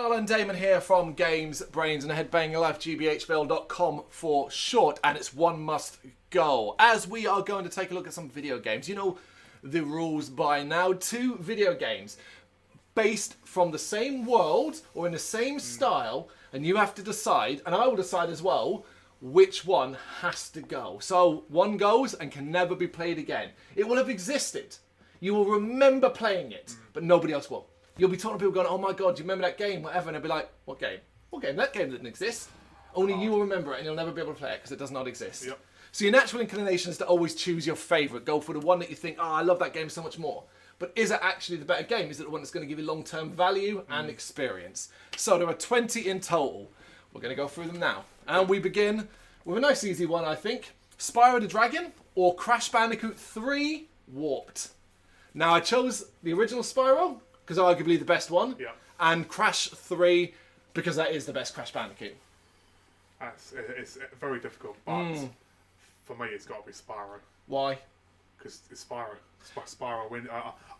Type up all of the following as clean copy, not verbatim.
Alan Damon here from Games, Brains and a Head-Banging Life, gbhblofficial.com for short, and it's one must go. As we are going to take a look at some video games, you know the rules by now. 2 video games based from the same world or in the same style, and you have to decide, and I will decide as well, which one has to go. So one goes and can never be played again. It will have existed. You will remember playing it, but nobody else will. You'll be talking to people going, oh my god, do you remember that game, whatever, and they'll be like, what game? What game? That game didn't exist. Only you will remember it and you'll never be able to play it because it does not exist. Yep. So your natural inclination is to always choose your favourite. Go for the one that you think, oh, I love that game so much more. But is it actually the better game? Is it the one that's going to give you long-term value and experience? So there are 20 in total. We're going to go through them now. And we begin with a nice easy one, I think. Spyro the Dragon or Crash Bandicoot 3 Warped. Now, I chose the original Spyro because arguably the best one, and Crash 3 because that is the best Crash Bandicoot. It's very difficult, but for me it's got to be Spyro. Why? Because it's Spyro. Spyro. When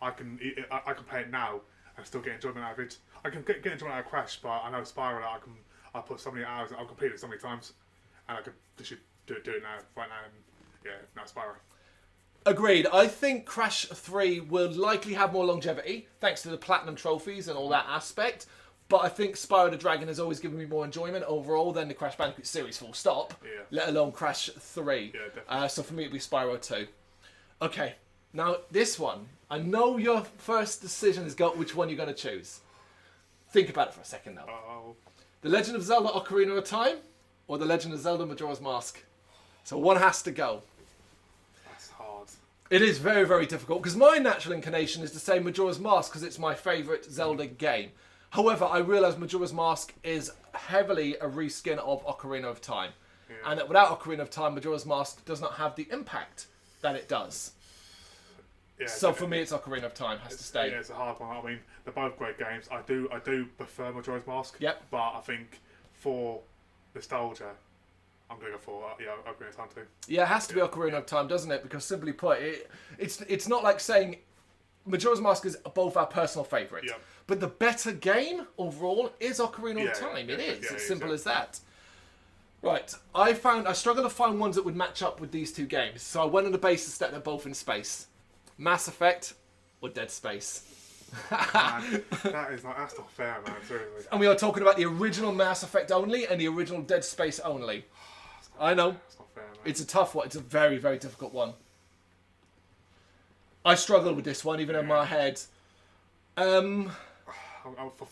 I can play it now and still get enjoyment out of it. I can get enjoyment out of Crash, but I know Spyro that I put so many hours. I'll complete it so many times, and I could just do it now, right now, and now Spyro. Agreed. I think Crash 3 will likely have more longevity, thanks to the platinum trophies and all that aspect. But I think Spyro the Dragon has always given me more enjoyment overall than the Crash Bandicoot series, full stop. Yeah. Let alone Crash 3. Yeah, definitely. So for me, it'd be Spyro 2. Okay, now this one. I know your first decision has got which one you're going to choose. Think about it for a second, though. The Legend of Zelda Ocarina of Time or The Legend of Zelda Majora's Mask? So one has to go. It is very, very difficult because my natural inclination is to say Majora's Mask because it's my favourite Zelda game. However, I realise Majora's Mask is heavily a reskin of Ocarina of Time. Yeah. And that without Ocarina of Time, Majora's Mask does not have the impact that it does. Yeah, so for me, it's Ocarina of Time has to stay. Yeah, it's a hard one. I mean, they're both great games. I do prefer Majora's Mask. Yep. But I think for nostalgia, I'm going to go for Ocarina of Time too. Yeah, it has to be Ocarina of Time, doesn't it? Because simply put, it's not like saying Majora's Mask is both our personal favourite. Yep. But the better game overall is Ocarina of Time. It is. It's simple as that. Right. I struggled to find ones that would match up with these 2 games. So I went on the basis that they're both in space. Mass Effect or Dead Space. Man, that's not fair, man. Seriously. And we are talking about the original Mass Effect only and the original Dead Space only. I know. That's not fair, man. It's a tough one. It's a very, very difficult one. I struggled with this one, even in my head. For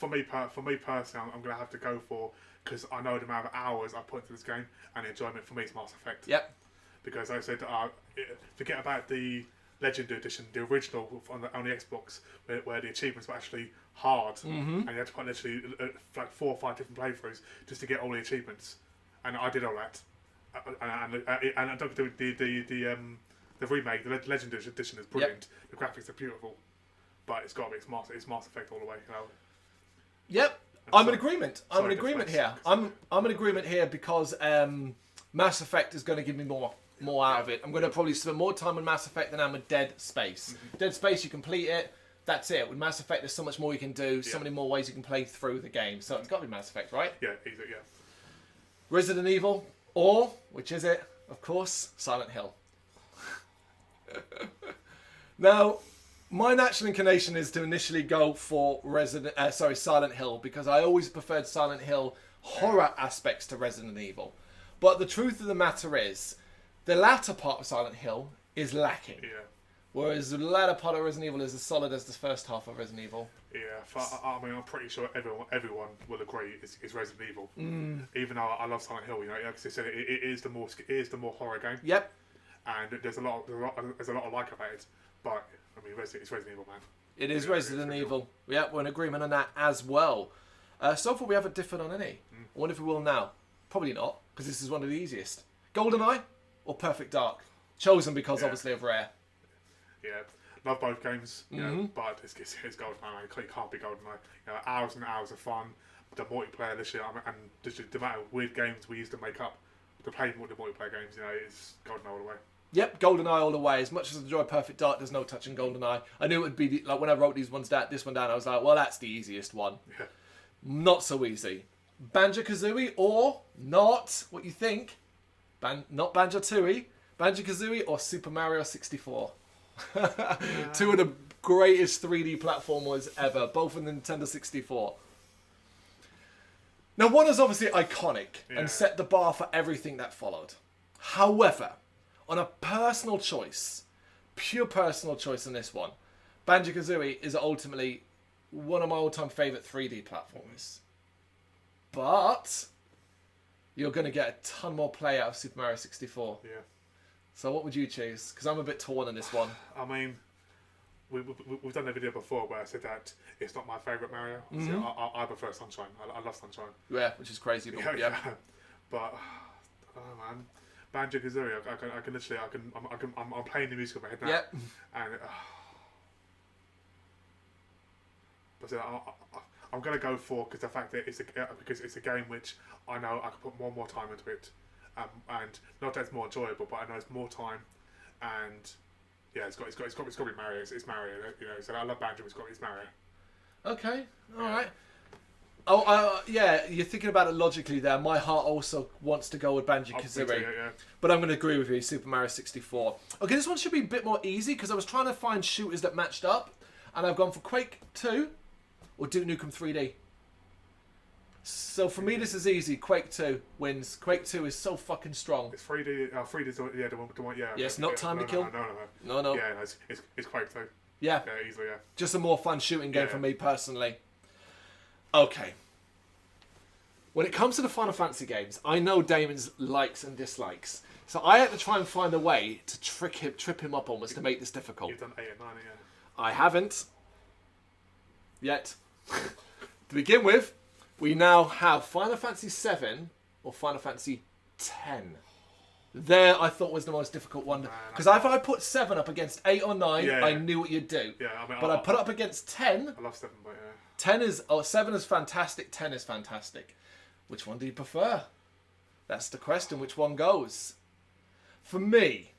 me personally, I'm going to have to go for, because I know the amount of hours I put into this game, and the enjoyment for me is Mass Effect. Yep. Because I said, forget about the Legend Edition, the original on the Xbox, where the achievements were actually hard, and you had to put literally like 4 or 5 different playthroughs just to get all the achievements, and I did all that, and I don't think the remake, the Legend Edition, is brilliant. Yep. The graphics are beautiful, but it's got to be it's Mass Effect all the way. You know? Yep, I'm in agreement. I'm in agreement here. I'm in agreement here because Mass Effect is going to give me more out of it. I'm going to probably spend more time on Mass Effect than I'm with Dead Space. Dead Space, you complete it, that's it. With Mass Effect, there's so much more you can do, so many more ways you can play through the game. So it's got to be Mass Effect, right? Yeah, easy, yeah. Resident Evil, or, which is it? Of course, Silent Hill. Now, my natural inclination is to initially go for Silent Hill, because I always preferred Silent Hill horror aspects to Resident Evil. But the truth of the matter is, the latter part of Silent Hill is lacking. Yeah. Whereas the latter part of Resident Evil is as solid as the first half of Resident Evil. Yeah, I mean, I'm pretty sure everyone will agree it's Resident Evil. Even though I love Silent Hill, you know, like I said, it is the more horror game. Yep. And there's a lot I like about it, but I mean, it's Resident Evil, man. It is Resident Evil. Yeah, we're in agreement on that as well. So far, we haven't differed on any. I wonder if we will now. Probably not, because this is one of the easiest. GoldenEye or Perfect Dark? Chosen because obviously of Rare. Yeah, love both games, you know, but it's GoldenEye. It can't be GoldenEye. You know, hours and hours of fun. The multiplayer this year, and the amount of weird games we used to make up to play the multiplayer games, you know, it's GoldenEye all the way. Yep, GoldenEye all the way. As much as I enjoy Perfect Dark, there's no touching GoldenEye. I knew it would be, like when I wrote this one down, I was like, well, that's the easiest one. Yeah. Not so easy. BanjoKazooie or not? What you think? Not BanjoTooie. BanjoKazooie or Super Mario 64. Two of the greatest 3D platformers ever, both on the Nintendo 64. Now, one is obviously iconic and set the bar for everything that followed. However, on a personal choice, pure personal choice in this one, BanjoKazooie is ultimately one of my all-time favourite 3D platformers. But you're going to get a ton more play out of Super Mario 64. Yeah. So what would you choose? Because I'm a bit torn on this one. I mean, we've done a video before where I said that it's not my favourite Mario. So I prefer Sunshine. I love Sunshine. Yeah, which is crazy. But, yeah. But man, BanjoKazooie, I can literally, I'm playing the music in my head now. Yep. And but I'm gonna go for because the fact that because it's a game which I know I can put more time into it, and not that it's more enjoyable, but I know it's more time, and yeah, it's got to be Mario. It's Mario, you know. So I love Banjo. It's Mario. Okay, all right. Oh, yeah, you're thinking about it logically there. My heart also wants to go with BanjoKazooie. But I'm going to agree with you, Super Mario 64. Okay, this one should be a bit more easy because I was trying to find shooters that matched up. And I've gone for Quake II or Duke Nukem 3D. So for me, this is easy. Quake 2 wins. Quake 2 is so fucking strong. It's 3D. 3D's the one. Yeah. Yeah, it's not Time to Kill. No. Yeah, no, it's Quake 2. Yeah. Yeah, easily. Yeah. Just a more fun shooting game for me personally. Okay. When it comes to the Final Fantasy games, I know Damon's likes and dislikes. So I had to try and find a way to trip him up almost to make this difficult. You've done 8 and 9, yeah. I haven't. Yet. To begin with, we now have Final Fantasy 7 or Final Fantasy 10. There, I thought was the most difficult one. Because if I put 7 up against 8 or 9, I knew what you'd do. Yeah, I mean, but I put it up against 10. I love 7, but yeah. 7 is fantastic, 10 is fantastic. Which one do you prefer? That's the question, which one goes? For me,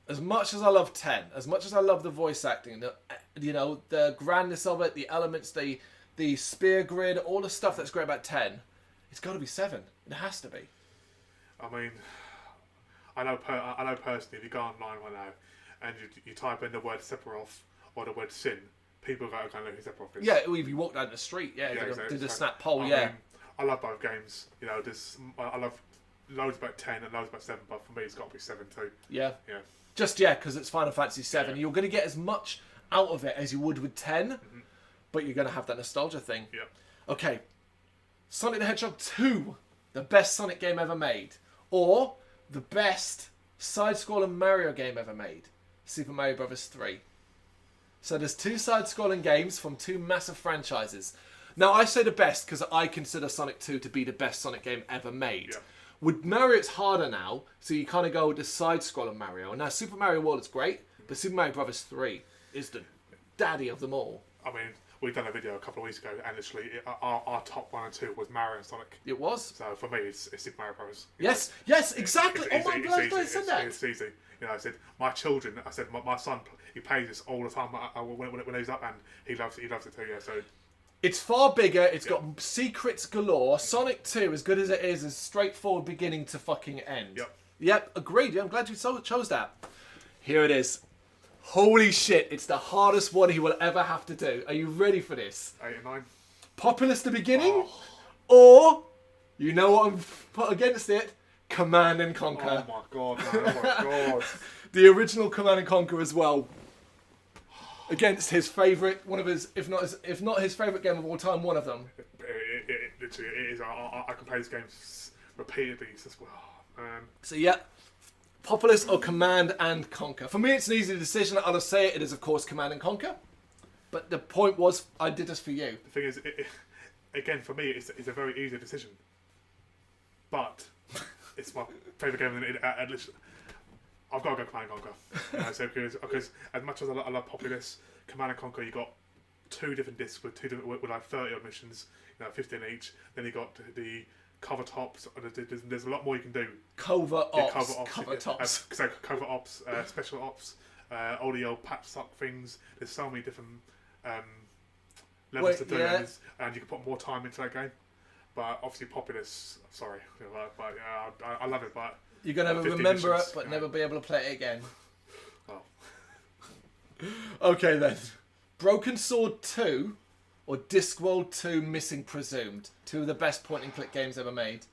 as much as I love 10, as much as I love the voice acting, the grandness of it, the elements, the spear grid, all the stuff that's great about 10, it's got to be 7. It has to be. I mean, I know personally, if you go online right now and you type in the word Sephiroth or the word Sin, people are going to know who Sephiroth is. Yeah, if you walk down the street, did a snap poll, I mean, I love both games. You know, I love loads about 10 and loads about 7, but for me, it's got to be 7 too. Yeah. Yeah. Just, because it's Final Fantasy 7. Yeah. You're going to get as much out of it as you would with 10, but you're going to have that nostalgia thing. Yeah. Okay. Sonic the Hedgehog 2, the best Sonic game ever made. Or the best side-scrolling Mario game ever made. Super Mario Bros. 3. So there's 2 side-scrolling games from 2 massive franchises. Now, I say the best because I consider Sonic 2 to be the best Sonic game ever made. Yeah. With Mario, it's harder now, so you kind of go with the side-scrolling Mario. And now Super Mario World is great, but Super Mario Bros. 3 is the daddy of them all. I mean, we've done a video a couple of weeks ago, and literally our top 1 and 2 was Mario and Sonic. It was. So for me, it's Super Mario Bros. Yes, exactly. Oh my God, I said that. It's easy. You know, I said my children. I said my son. He plays this all the time when he's up, and he loves it too. Yeah, so. It's far bigger, it's got secrets galore. Sonic 2, as good as it is straightforward beginning to fucking end. Yep, agreed. I'm glad you chose that. Here it is. Holy shit, it's the hardest one he will ever have to do. Are you ready for this? 8 and 9. Populous the beginning, or, you know what I'm put against it, Command and Conquer. Oh my god, man, oh my god. The original Command and Conquer as well. Against his favourite, one of his, if not his favourite game of all time, one of them. It literally is. I can play this game repeatedly. It's just, man. So yeah, Populous or Command and Conquer. For me, it's an easy decision. I'll just say it is, of course, Command and Conquer. But the point was, I did this for you. The thing is, again, for me, it's a very easy decision. But it's my favourite game. I've got to go Command and Conquer. So because as much as I love Populous, Command and Conquer, you got 2 different discs with like 30 odd missions, 15 each. Then you got the cover tops. There's a lot more you can do. Covert ops. Covert ops, special ops, all the old patch sock things. There's so many different levels to do, and you can put more time into that game. But obviously, Populous. Sorry, but I love it. But you're gonna remember it, but never be able to play it again. Well, okay then. Broken Sword 2 or Discworld 2 Missing Presumed. Two of the best point-and-click games ever made.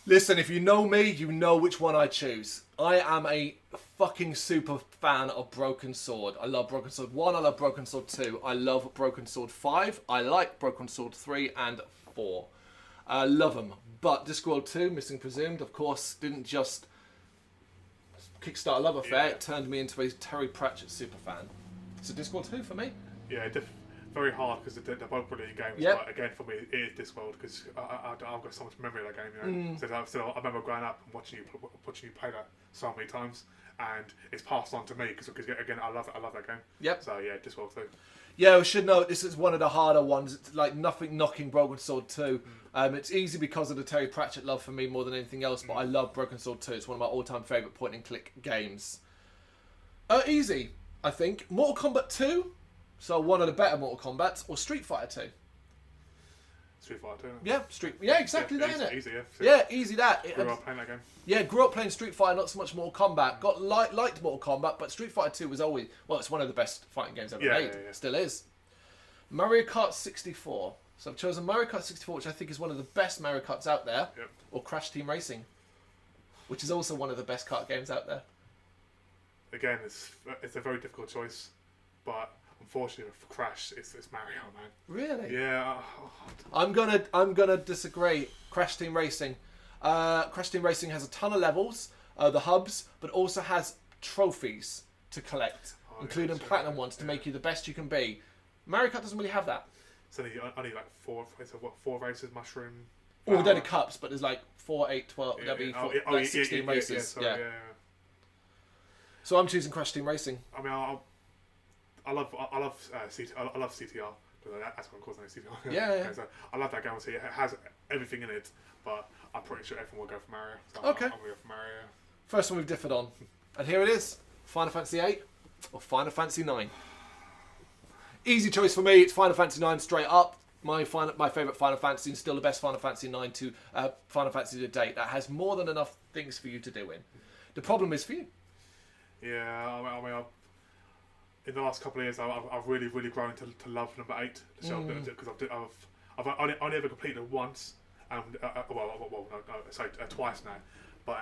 Listen, if you know me, you know which one I choose. I am a fucking super fan of Broken Sword. I love Broken Sword 1, I love Broken Sword 2, I love Broken Sword 5, I like Broken Sword 3 and 4. I love them. But Discworld 2, Missing Presumed, of course, didn't just kickstart a love affair, it turned me into a Terry Pratchett super fan. So Discworld 2 for me. Yeah, very hard because they're both brilliant games. Yep. But again, for me, it is Discworld because I've got so much memory of that game. You know, so I remember growing up and watching you play that so many times, and it's passed on to me because again, I love that game. Yep. So yeah, Discworld 2. Yeah, we should note this is one of the harder ones. It's like nothing knocking Broken Sword 2. It's easy because of the Terry Pratchett love for me more than anything else, but I love Broken Sword 2. It's one of my all-time favourite point-and-click games. Easy, I think. Mortal Kombat 2, so one of the better Mortal Kombats, or Street Fighter 2. Street Fighter 2. Yeah, exactly that, isn't it? Easy, yeah. Yeah, easy that. Grew up playing that game. Yeah, grew up playing Street Fighter, not so much Mortal Kombat. Liked Mortal Kombat, but Street Fighter 2 was always, well, it's one of the best fighting games ever made. Yeah. Still is. Mario Kart 64. So I've chosen Mario Kart 64, which I think is one of the best Mario Karts out there. Yep. Or Crash Team Racing, which is also one of the best kart games out there. Again, it's a very difficult choice, but unfortunately for Crash, it's Mario, man. Really? Yeah. I'm gonna disagree. Crash Team Racing. Crash Team Racing has a ton of levels, the hubs, but also has trophies to collect, including platinum ones to make you the best you can be. Mario Kart doesn't really have that. It's only like four races, mushroom. Well, they're the cups, but there's like 4, 8, 12, there'll be 16 races. Yeah. So I'm choosing Crash Team Racing. I mean, I love CTR. That's what I'm calling it, CTR. Yeah. So I love that game. It has everything in it, but I'm pretty sure everyone will go for Mario. So Okay. I'm going to go for Mario. First one we've differed on. And here it is. Final Fantasy 8 or Final Fantasy 9. Easy choice for me. It's Final Fantasy 9 straight up. My favourite Final Fantasy and still the best Final Fantasy 9 to Final Fantasy to date. That has more than enough things for you to do in. The problem is for you. Yeah, I mean, in the last couple of years, I've really grown to love number 8 because I've only ever completed it once, and twice now, but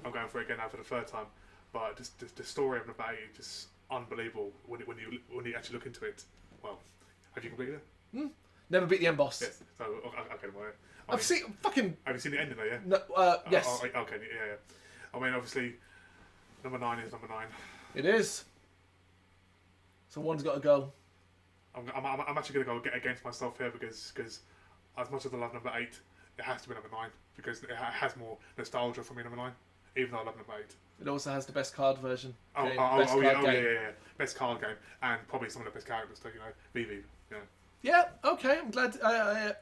I'm going for it again now for the third time. But just the story of number 8 is just unbelievable when you actually look into it. Well, have you completed it? Never beat the end boss. Yes. So okay, well, I've seen fucking. Have you seen the ending though? Yeah. No, yes. Okay. Yeah. I mean, obviously, number 9 is number 9. It is. So one's got to go. I'm actually going to go against myself here because as much as I love number 8, it has to be number 9 because it has more nostalgia for me. Number 9, even though I love number 8. It also has the best card version. Yeah. Best card game and probably some of the best characters too. You know, VV. Yeah. Yeah. Okay. I'm glad.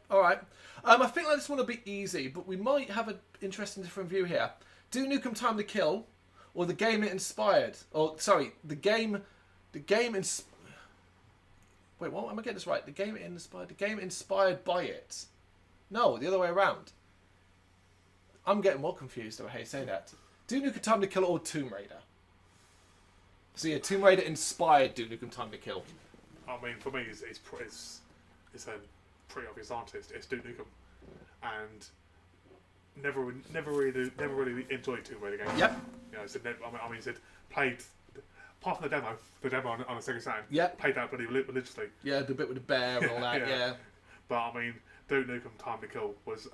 All right. I think I just want to be easy, but we might have an interesting different view here. Duke Nukem Time to Kill, or the game it inspired? Or sorry, the game. Wait, what? Am I getting this right? The game it inspired. The game inspired by it. No, the other way around. I'm getting more confused about how you say that. Duke Nukem Time to Kill or Tomb Raider? So yeah, Tomb Raider inspired Duke Nukem Time to Kill. I mean, for me, it's a pretty obvious answer. It's Duke Nukem, and never really enjoyed Tomb Raider games. Yep. You know, played apart from the demo on a Sega Saturn. Yep. Played that pretty religiously. Yeah, the bit with the bear and all that. yeah. But I mean, Duke Nukem Time to Kill was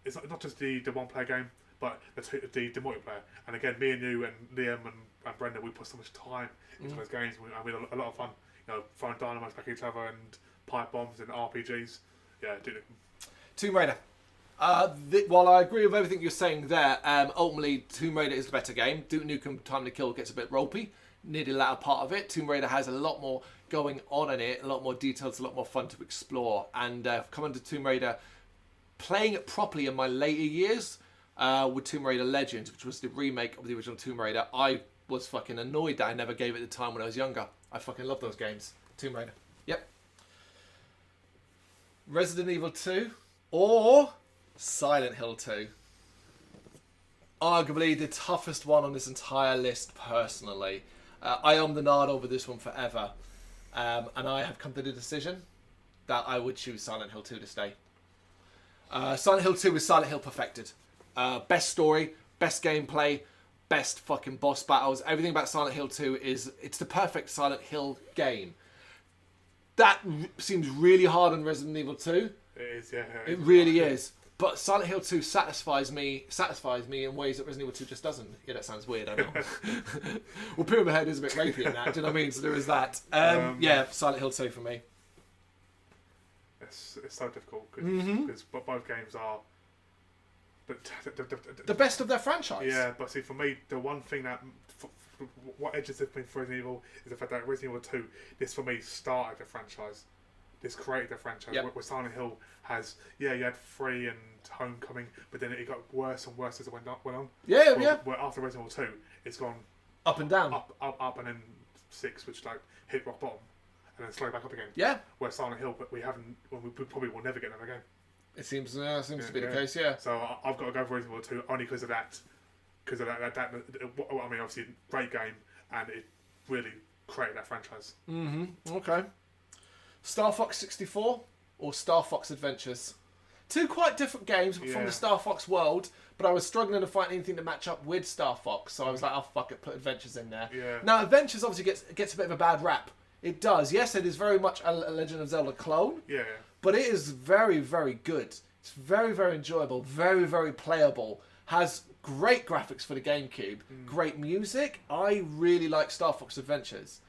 it's not just the one-player game, but the multiplayer. And again, me and you and Liam and Brendan, we put so much time into those games. We had a lot of fun. You know, throwing dynamites back at each other and pipe bombs and RPGs. Yeah, Duke Nukem. Tomb Raider. While I agree with everything you're saying there, ultimately Tomb Raider is the better game. Duke Nukem Time to Kill gets a bit ropey near the latter part of it. Tomb Raider has a lot more going on in it, a lot more details, a lot more fun to explore. And coming to Tomb Raider, playing it properly in my later years with Tomb Raider Legends, which was the remake of the original Tomb Raider, I was fucking annoyed that I never gave it the time when I was younger. I fucking love those games. Tomb Raider. Yep. Resident Evil 2 or Silent Hill 2. Arguably the toughest one on this entire list, personally. I am the nard over this one forever. And I have come to the decision that I would choose Silent Hill 2 to stay. Silent Hill 2 is Silent Hill perfected. Best story, best gameplay, best fucking boss battles. Everything about Silent Hill 2 it's the perfect Silent Hill game. That seems really hard on Resident Evil 2. It is, yeah. It really is. But Silent Hill 2 satisfies me in ways that Resident Evil 2 just doesn't. Yeah, that sounds weird, I know. Well, Pyramid Head is a bit rapey in that, do you know what I mean? So there is that. Yeah, Silent Hill 2 for me. It's so difficult because both games are the best of their franchise. Yeah, but see, for me, the one thing that what edges it for Resident Evil is the fact that Resident Evil 2, this for me started the franchise. This created the franchise. Yep. Where Silent Hill has, you had 3 and Homecoming, but then it got worse and worse as it went on. Yeah. Where after Resident Evil 2, it's gone up and down, up, and then 6, which like hit rock bottom, and then slowly back up again. Yeah. Where Silent Hill, but we probably will never get another game. It seems to be the case. Yeah. So I've got to go for Resident Evil 2 only because of that. Because of that, I mean, obviously, great game, and it really created that franchise. Okay. Star Fox 64 or Star Fox Adventures? Two quite different games from the Star Fox world, but I was struggling to find anything to match up with Star Fox, so I was like, oh, fuck it, put Adventures in there. Yeah. Now, Adventures obviously gets a bit of a bad rap. It does. Yes, it is very much a Legend of Zelda clone. Yeah. But it is very, very good. It's very, very enjoyable, very, very playable. Has great graphics for the GameCube, great music. I really like Star Fox Adventures.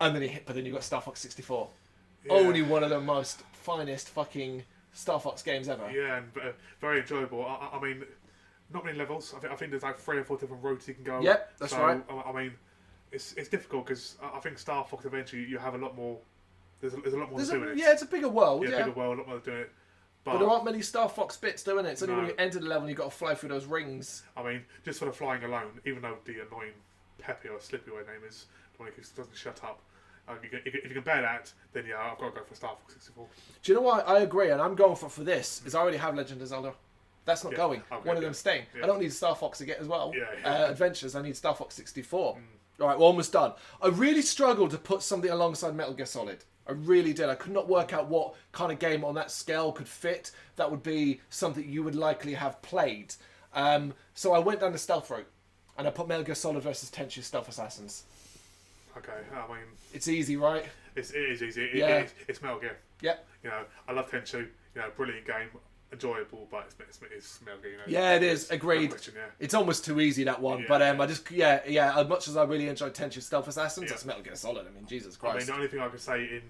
And then you've got Star Fox 64. Yeah. Only one of the most finest fucking Star Fox games ever. Yeah, and very enjoyable. I mean, not many levels. I think there's like 3 or 4 different routes you can go. Yep, that's right. I mean, it's difficult because I think Star Fox Adventure you have a lot more. There's a lot more to do in it. Yeah, it's a bigger world. Yeah, bigger world, a lot more to do in it. But there aren't many Star Fox bits doing it. It's only when you enter the level and you've got to fly through those rings. I mean, just for the flying alone, even though the annoying Peppy or Slippy, whatever her name is, the one who doesn't shut up. If you can bear that, then yeah, I've got to go for Star Fox 64. Do you know what? I agree, and I'm going for this, is I already have Legend of Zelda. That's not going. Okay, one of them staying. Yeah. I don't need Star Fox again as well. Yeah. Adventures, I need Star Fox 64. All right, we're almost done. I really struggled to put something alongside Metal Gear Solid. I really did. I could not work out what kind of game on that scale could fit that would be something you would likely have played. So I went down the stealth route, and I put Metal Gear Solid versus Tenchu Stealth Assassins. Okay, I mean... It's easy, right? It is easy. It's Metal Gear. Yep. I love Tenchu. Brilliant game. Enjoyable, but it's Metal Gear. Yeah, it is. Agreed. Question, yeah. It's almost too easy, that one. Yeah, but I just, as much as I really enjoyed Tenchu Stealth Assassins, it's Metal Gear Solid. I mean, Jesus Christ. I mean, the only thing I can say in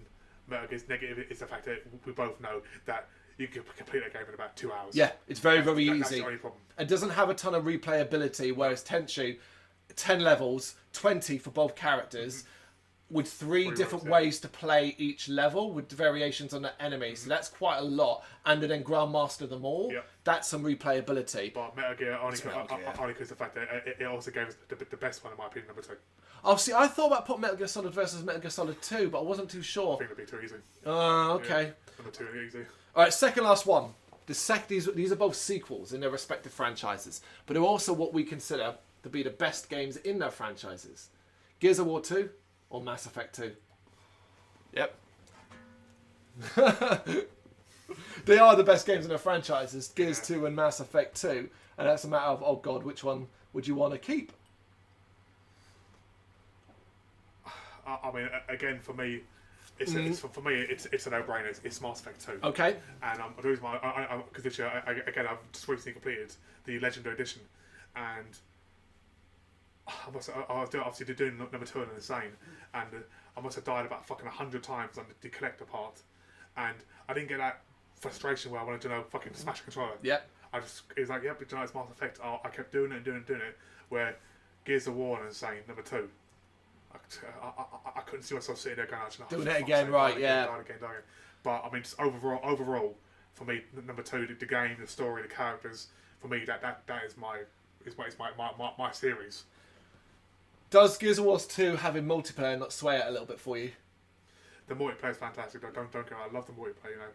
Metal Gear's negative is the fact that we both know that you can complete that game in about 2 hours. Yeah, it's very, very easy. That's the only problem. It doesn't have a ton of replayability, whereas Tenchu, 10 levels, 20 for both characters, with 3 different ways to play each level with variations on the enemy. So that's quite a lot. And then Grandmaster them all. Yep. That's some replayability. But Metal Gear only because the fact that it also gave us the best one, in my opinion, number 2. Oh, see, I thought about putting Metal Gear Solid versus Metal Gear Solid 2, but I wasn't too sure. I think it'd be too easy. Okay. Yeah, number 2 is easy. All right, second last one. These are both sequels in their respective franchises, but they're also what we consider to be the best games in their franchises. Gears of War 2 or Mass Effect 2? Yep. They are the best games in their franchises, Gears 2 and Mass Effect 2, and that's a matter of, oh God, which one would you want to keep? I mean, again, for me, it's a no-brainer. It's Mass Effect 2. Okay. And the reason why, because this year, again, I've just recently completed the Legendary Edition, and I was obviously doing number 2 and Insane, and I must have died about fucking 100 times on the collector part, and I didn't get that frustration where I wanted to fucking smash a controller. Yep. It was like, yep, it's Mass Effect. I kept doing it and doing it, where Gears of War and Insane, number 2. I couldn't see myself sitting there going, doing it again, right? Yeah. Die again. But I mean, just overall, for me, number 2, the game, the story, the characters. For me, that is my series. Does Gears of War 2 having multiplayer not sway it a little bit for you? The multiplayer is fantastic. Don't get me wrong, I love the multiplayer.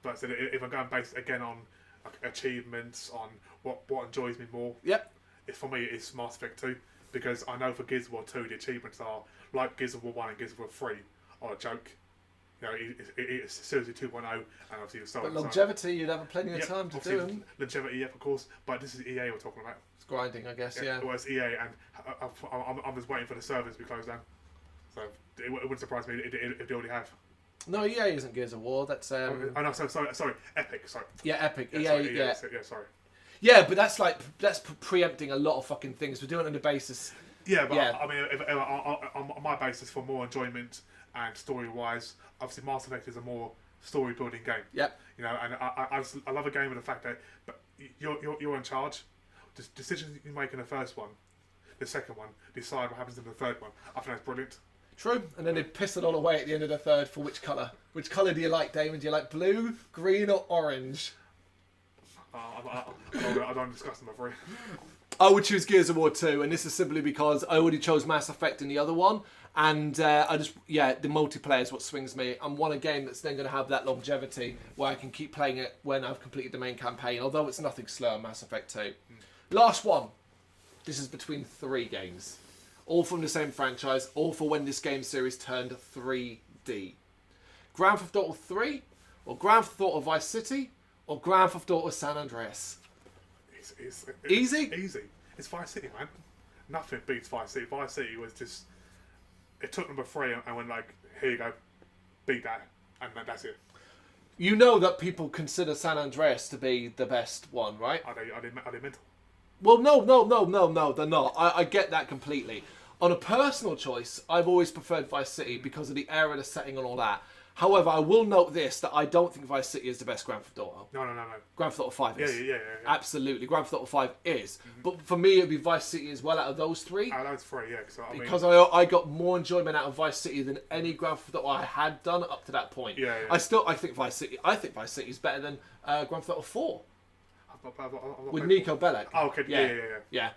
But so if I'm going based again on like, achievements, on what enjoys me more, Yep. for me it's Mass Effect 2, because I know for Gears of War 2 the achievements are like Gears of War 1 and Gears of War 3 are a joke. You know, it's seriously 2.0, and obviously so. But longevity, you'd have plenty of time to do them. Longevity, yep, of course. But this is EA we're talking about. It's grinding, I guess. Yeah. Well, it's EA, and I'm just waiting for the servers to be closed down. So it wouldn't surprise me if they already have. No, EA isn't Gears of War. That's Oh no, sorry, Epic. Sorry. Yeah, Epic. Yeah, EA. sorry, Yeah. Sorry. Yeah, but that's preempting a lot of fucking things. We're doing it on the basis. Yeah, but Yeah. I mean, on my basis for more enjoyment and story-wise, obviously Mass Effect is a more story-building game. Yep. You know, and I love a game with the fact that you're in charge. The decisions you make in the first one, the second one, decide what happens in the third one. I think that's brilliant. True. And then they piss it all away at the end of the third for which colour. Which colour do you like, Damon? Do you like blue, green, or orange? I don't discuss them for free. I would choose Gears of War 2, and this is simply because I already chose Mass Effect in the other one, and the multiplayer is what swings me. I want a game that's then going to have that longevity where I can keep playing it when I've completed the main campaign, although it's nothing slow on Mass Effect 2. Last one. This is between 3 games. All from the same franchise, all for when this game series turned 3D. Grand Theft Auto 3, or Grand Theft Auto Vice City, or Grand Theft Auto San Andreas. Easy? Easy. It's Vice City, man. Nothing beats Vice City. Vice City was just... It took number 3 and went like, here you go, beat that, and that's it. You know that people consider San Andreas to be the best one, right? Are they mental? Well, no, they're not. I get that completely. On a personal choice, I've always preferred Vice City because of the era, the setting, and all that. However, I will note this, that I don't think Vice City is the best Grand Theft Auto. No. Grand Theft Auto 5 is. Yeah. Absolutely. Grand Theft Auto 5 is. But for me, it would be Vice City as well out of those 3. Out of those 3, yeah. Because I got more enjoyment out of Vice City than any Grand Theft Auto I had done up to that point. Yeah. I think Vice City is better than Grand Theft Auto 4. With Nico Bellic. Oh, okay. Yeah.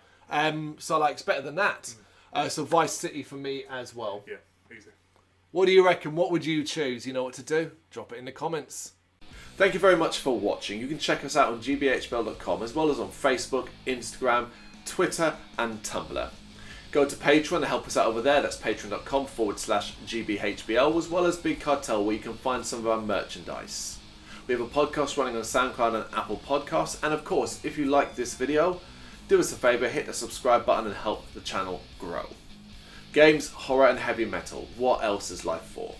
So, like, it's better than that. So, Vice City for me as well. Yeah, easy. What do you reckon? What would you choose? You know what to do? Drop it in the comments. Thank you very much for watching. You can check us out on gbhbl.com as well as on Facebook, Instagram, Twitter, and Tumblr. Go to Patreon to help us out over there. That's patreon.com/gbhbl, as well as Big Cartel, where you can find some of our merchandise. We have a podcast running on SoundCloud and Apple Podcasts. And of course, if you like this video, do us a favour, hit the subscribe button and help the channel grow. Games, horror and heavy metal. What else is life for?